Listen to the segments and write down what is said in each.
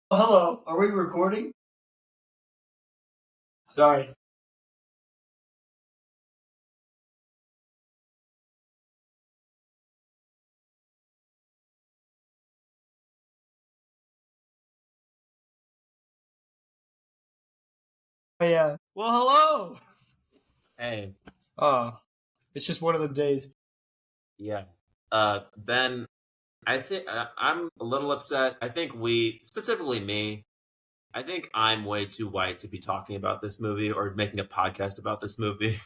Oh, hello. Are we recording? Sorry. Oh, yeah. Well, hello. Hey, Uh, it's just one of them days. yeah. Ben, I think I'm a little upset. I think specifically me, I think I'm way too white to be talking about this movie or making a podcast about this movie.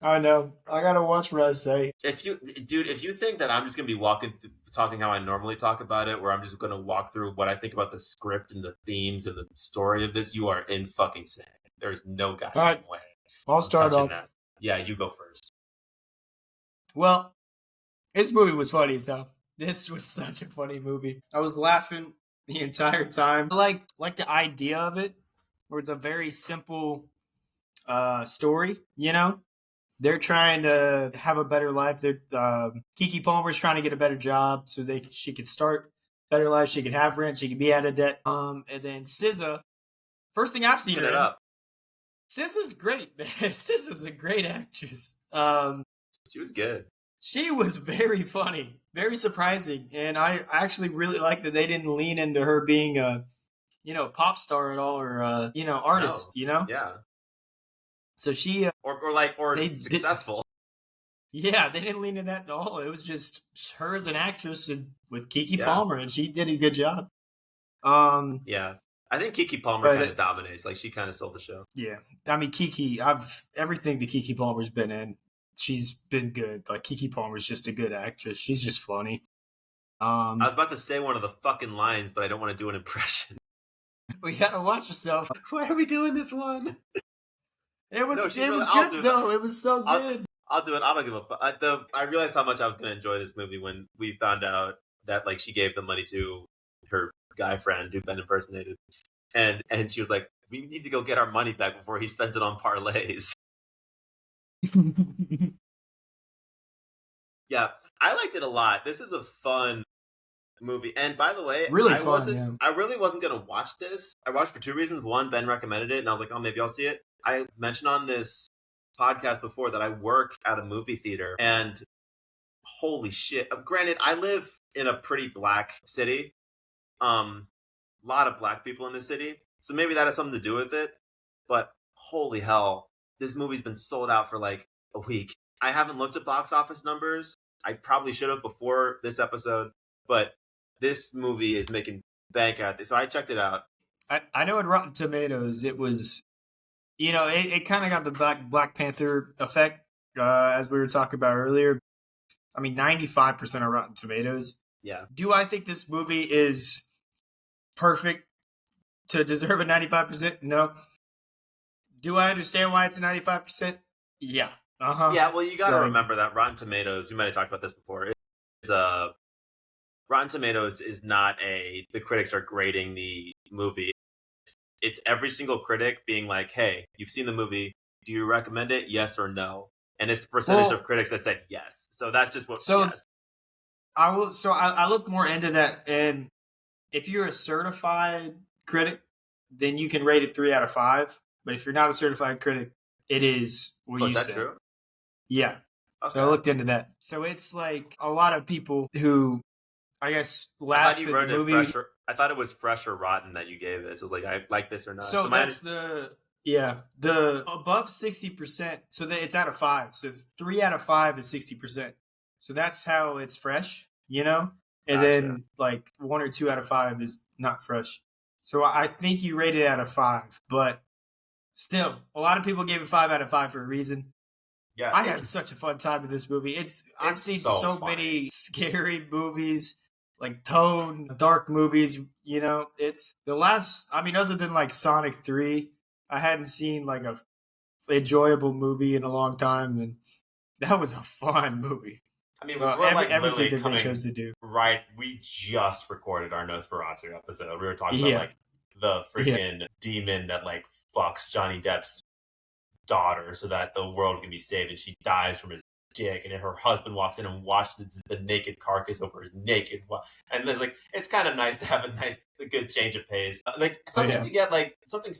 I know. I gotta watch what I say. If you think that I'm just gonna be talking how I normally talk about it, where I'm just gonna walk through what I think about the script and the themes and the story of this, you are in fucking sin. There's no All goddamn right. way I'll I'm start touching off. that. Yeah, you go first. Well, this movie was funny as hell. This was such a funny movie. I was laughing the entire time. I like the idea of it, where it's a very simple story. They're trying to have a better life. They're Kiki Palmer's trying to get a better job so she could start better life. She could have rent. She could be out of debt. And then SZA, first thing I've seen Put her it in. up. SZA's great, man. SZA's a great actress. She was good. She was very funny, very surprising, and I actually really like that they didn't lean into her being a pop star at all or artist. No. Yeah. So she or they successful. Yeah, they didn't lean into that at all. It was just her as an actress with Kiki Yeah. Palmer, and she did a good job. Yeah, I think Kiki Palmer kind of dominates. Like she kind of stole the show. Yeah, I mean Kiki. Everything that Kiki Palmer's been in, she's been good. Like Kiki Palmer's just a good actress. She's just funny. I was about to say one of the fucking lines, but I don't want to do an impression. We gotta watch yourself. Why are we doing this one? It was good though. It was so good. I'll do it. I don't give a fuck. I realized how much I was going to enjoy this movie when we found out that like she gave the money to her guy friend who'd been impersonated, and she was like, "We need to go get our money back before he spends it on parlays." Yeah, I liked it a lot. This is a fun movie, and by the way, really I really wasn't going to watch this. I watched for two reasons. One, Ben recommended it, and I was like, "Oh, maybe I'll see it." I mentioned on this podcast before that I work at a movie theater, and holy shit. Granted, I live in a pretty black city. A lot of black people in the city. So maybe that has something to do with it. But holy hell, this movie's been sold out for like a week. I haven't looked at box office numbers. I probably should have before this episode, but this movie is making bank at this. So I checked it out. I know in Rotten Tomatoes it was, it kind of got the Black Panther effect, as we were talking about earlier. I mean, 95% of Rotten Tomatoes. Yeah. Do I think this movie is perfect to deserve a 95%? No. Do I understand why it's a 95%? Yeah. Yeah, well, you got to remember that Rotten Tomatoes, we might have talked about this before, Rotten Tomatoes is not the critics are grading the movie. It's every single critic being like, hey, you've seen the movie. Do you recommend it? Yes or no? And it's the percentage of critics that said yes. So that's just what. Yes. I look more into that, and if you're a certified critic, then you can rate it 3 out of 5. But if you're not a certified critic, it is what you said. True? Yeah. Okay. So I looked into that. So it's like a lot of people who, I guess, laugh at the movie. I thought it was fresh or rotten that you gave it. So it was like, I like this or not. So that's the above 60%. So it's out of 5. So 3 out of 5 is 60%. So that's how it's fresh, And then like 1 or 2 out of 5 is not fresh. So I think you rate it out of 5, but still, a lot of people gave it 5 out of 5 for a reason. Yeah, I had such a fun time with this movie. I've seen so many scary movies, like tone dark movies. It's the last. I mean, other than like Sonic 3, I hadn't seen like a enjoyable movie in a long time, and that was a fun movie. I mean, we're everything that they chose to do. Right, we just recorded our Nosferatu episode. We were talking about like the freaking demon that like fucks Johnny Depp's daughter so that the world can be saved, and she dies from his chick, and her husband walks in and watches the naked carcass over his naked wife. And it's like, it's kind of nice to have a good change of pace. Like something to get like something.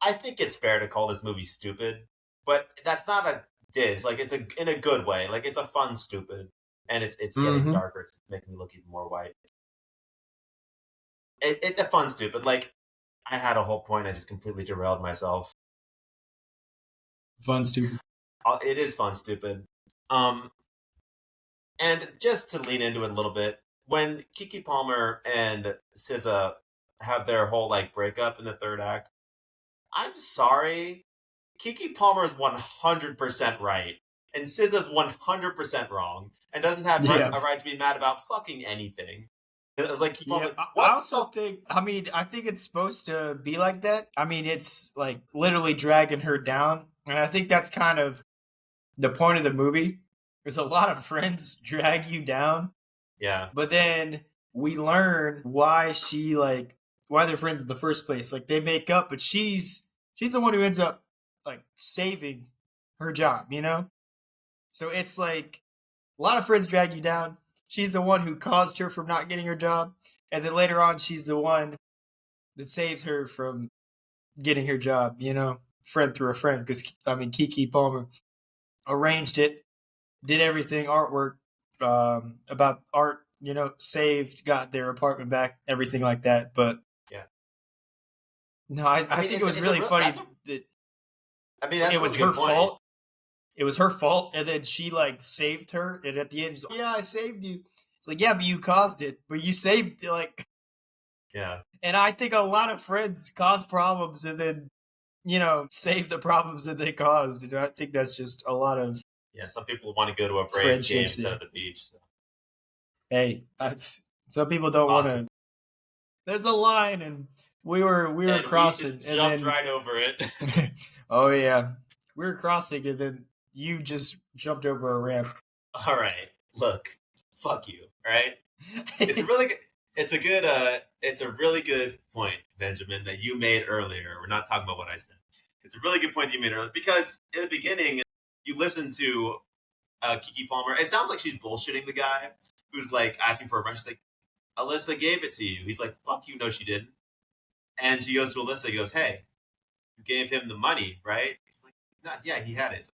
I think it's fair to call this movie stupid, but that's not a diss. Like it's in a good way. Like it's a fun stupid, and it's getting darker. It's making me look even more white. It's a fun stupid. Like I had a whole point. I just completely derailed myself. Fun stupid. It is fun stupid. And just to lean into it a little bit, when Keke Palmer and SZA have their whole like breakup in the third act, I'm sorry, Keke Palmer is 100% right, and SZA's 100% wrong, and doesn't have a right to be mad about fucking anything. It was like, Keke Palmer's like, what? I also think, I think it's supposed to be like that. I mean, it's like literally dragging her down, and I think that's kind of the point of the movie. There's a lot of friends drag you down. Yeah. But then we learn why they're friends in the first place. Like they make up, but she's the one who ends up like saving her job, you know? So it's like a lot of friends drag you down. She's the one who caused her from not getting her job. And then later on, she's the one that saves her from getting her job, you know? Friend through a friend. Because, Keke Palmer arranged it, did everything, artwork, about art, you know, saved, got their apartment back, everything like that. But yeah, no, I think it was really funny that it was her fault. It was her fault, and then she like saved her, and at the end, she's like, "Yeah, I saved you." It's like, yeah, but you caused it, but you saved like. Yeah. And I think a lot of friends cause problems and then, you know, save the problems that they caused. And I think that's just a lot of. Yeah, some people want to go to a Braves game instead of the beach. So. Hey, some people don't want to. There's a line, and we were crossing, we just jumped right over it. Oh yeah, we were crossing, and then you just jumped over a ramp. All right, look, fuck you. All right, it's a really good point, Benjamin, that you made earlier. We're not talking about what I said. It's a really good point that you made earlier because in the beginning, you listen to Keke Palmer. It sounds like she's bullshitting the guy who's like asking for a rent. She's like, Alyssa gave it to you. He's like, fuck you, no, she didn't. And she goes to Alyssa, goes, hey, you gave him the money, right? He's like, nah, yeah, he had it.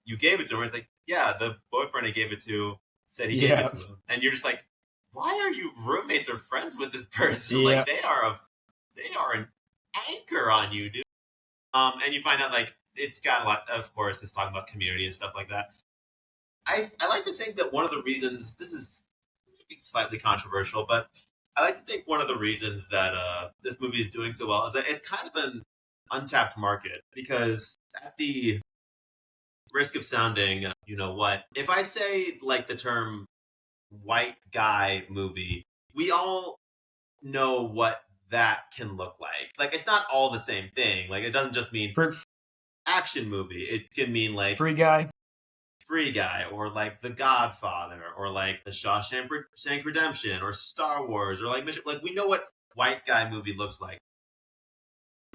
You gave it to him. He's like, yeah, the boyfriend I gave it to said he gave it to him. And you're just like, why are you roommates or friends with this person? Yeah. Like they are an anchor on you, dude. And you find out like it's got a lot, of course, it's talking about community and stuff like that. I like to think that one of the reasons, this is maybe slightly controversial, but I like to think one of the reasons that this movie is doing so well is that it's kind of an untapped market, because at the risk of sounding, you know what, if I say like the term white guy movie, we all know what that can look like. Like it's not all the same thing. Like it doesn't just mean action movie. It can mean like Free Guy, or like The Godfather, or like The Shawshank Redemption, or Star Wars, or like Mission. Like we know what white guy movie looks like.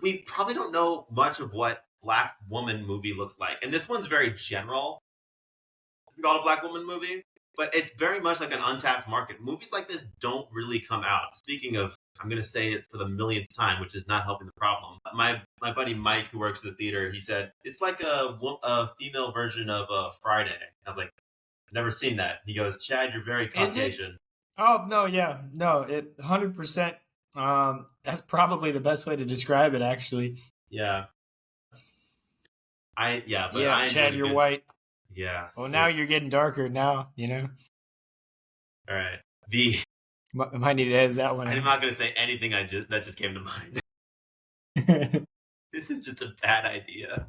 We probably don't know much of what black woman movie looks like, and this one's very general. We call it a black woman movie, but it's very much like an untapped market. Movies like this don't really come out. Speaking of, I'm going to say it for the millionth time, which is not helping the problem. My buddy Mike, who works at the theater, he said, it's like a female version of Friday. I was like, I've never seen that. He goes, Chad, you're very Caucasian. Oh, no, yeah. No, it 100%. That's probably the best way to describe it, actually. Yeah. Chad, you're white. Yeah. Well, now you're getting darker now, you know? All right. I might need to edit that one. I'm not going to say anything that just came to mind. This is just a bad idea.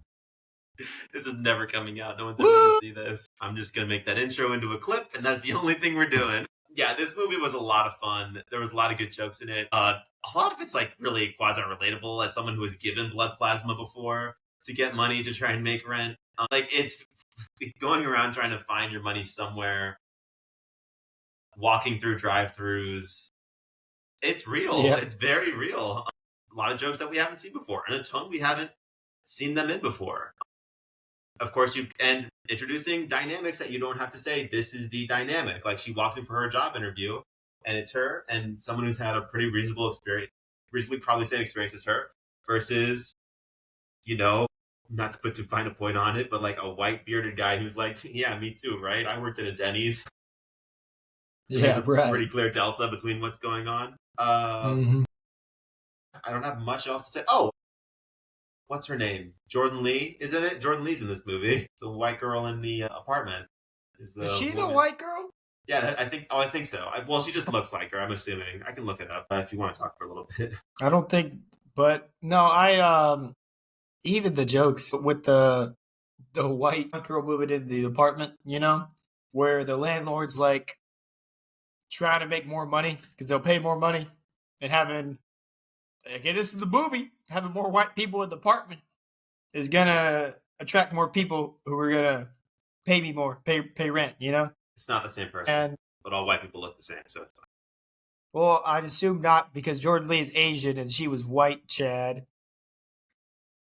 This is never coming out. No one's ever going to see this. I'm just going to make that intro into a clip, and that's the only thing we're doing. Yeah, this movie was a lot of fun. There was a lot of good jokes in it. A lot of it's like really quasi-relatable as someone who has given blood plasma before to get money to try and make rent. Like it's going around trying to find your money somewhere, walking through drive-thrus. It's real. Yeah. It's very real. A lot of jokes that we haven't seen before, and a tone we haven't seen them in before. of course, and introducing dynamics that you don't have to say, this is the dynamic. Like, she walks in for her job interview, and it's her and someone who's had a pretty reasonable experience, reasonably probably same experience as her, versus, not to put too fine a point on it, but like a white bearded guy who's like, yeah, me too, right? I worked at a Denny's. Yeah, There's a pretty clear delta between what's going on. I don't have much else to say. Oh, what's her name? Jordan Lee, isn't it? Jordan Lee's in this movie. The white girl in the apartment. Is she the white girl? Yeah, I think. Oh, I think so. Well, she just looks like her. I'm assuming. I can look it up if you want to talk for a little bit. I don't think, but no, even the jokes with the white girl moving in the apartment, where the landlord's like trying to make more money because they'll pay more money, and having, again, this is the movie, having more white people in the apartment is gonna attract more people who are gonna pay me more, pay rent, It's not the same person, but all white people look the same, so it's fine. Well, I'd assume not, because Jordan Lee is Asian and she was white, Chad.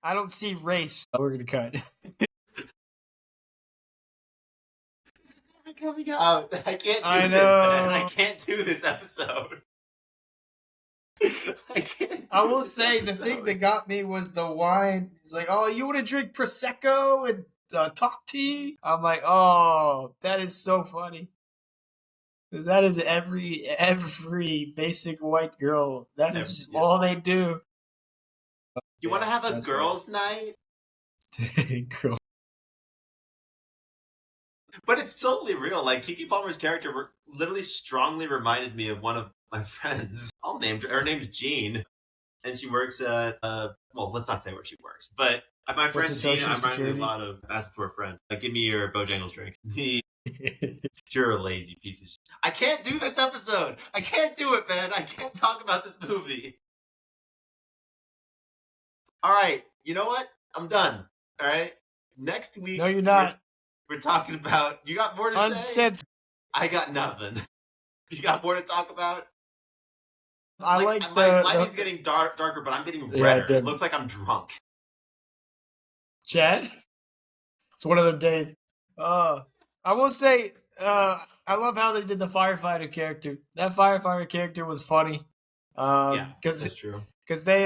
I don't see race. We're gonna cut. Coming out. I can't do this, man. I can't do this episode. I will say the thing that got me was the wine. It's like, oh, you want to drink Prosecco and talk tea? I'm like, oh, that is so funny. That is every basic white girl. That is just all they do. You want to have a girls' night? Girl. But it's totally real. Like, Keke Palmer's character literally strongly reminded me of one of my friends. I'll name her. Her name's Jean, and she works at well, let's not say where she works, but my friend Jean, I'm reminding me a lot of asking for a friend. Like, give me your Bojangles drink. You're a lazy piece of shit. I can't do this episode. I can't do it, man. I can't talk about this movie. All right. You know what? I'm done. All right. Next week. No, you're not. We're talking about. You got more to say? I got nothing. You got more to talk about? My lighting's getting darker, but I'm getting redder. It looks like I'm drunk. Chad? It's one of them days. I will say, I love how they did the firefighter character. That firefighter character was funny. That's true. Because they,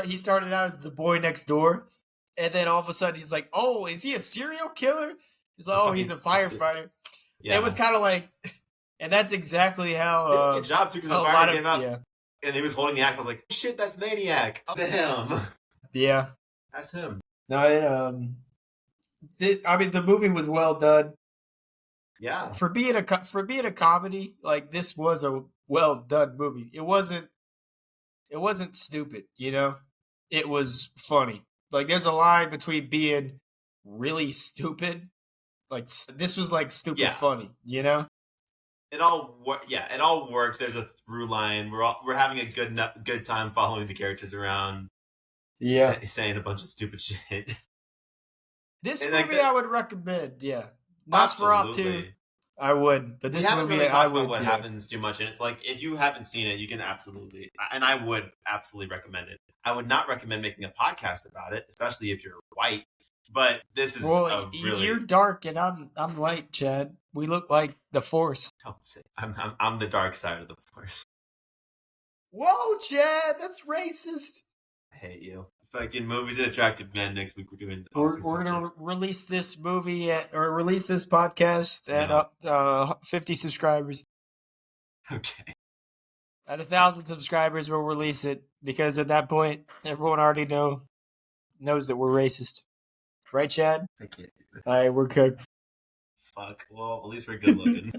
he started out as the boy next door, and then all of a sudden he's like, oh, is he a serial killer? He's like, oh, he's a firefighter. Yeah. It was kind of like, and that's exactly how. Good job, too, because the fire came out, and he was holding the axe. I was like, shit, that's Maniac. Oh, him. Yeah. That's him. No, the movie was well done. Yeah. For being a comedy, like, this was a well done movie. It wasn't stupid, It was funny. Like, there's a line between being really stupid, like, this was like stupid funny, It all works. There's a through line. We're having a good time following the characters around. Yeah, saying a bunch of stupid shit. This movie I would recommend. Yeah, Nosferatu. I would, but this movie really I would. About what happens too much, and it's like, if you haven't seen it, you can absolutely, and I would absolutely recommend it. I would not recommend making a podcast about it, especially if you're white. But this is you're dark and I'm light, Chad. We look like the Force. Don't say I'm the dark side of the Force. Whoa, Chad, that's racist. I hate you. Fucking Movies and Attractive Men. Next week we're gonna release this movie release this podcast at 50 subscribers. Okay. At 1,000 subscribers, we'll release it, because at that point, everyone already knows that we're racist. Right, Chad? I can't do this. All right, we're cooked. Fuck. Well, at least we're good looking.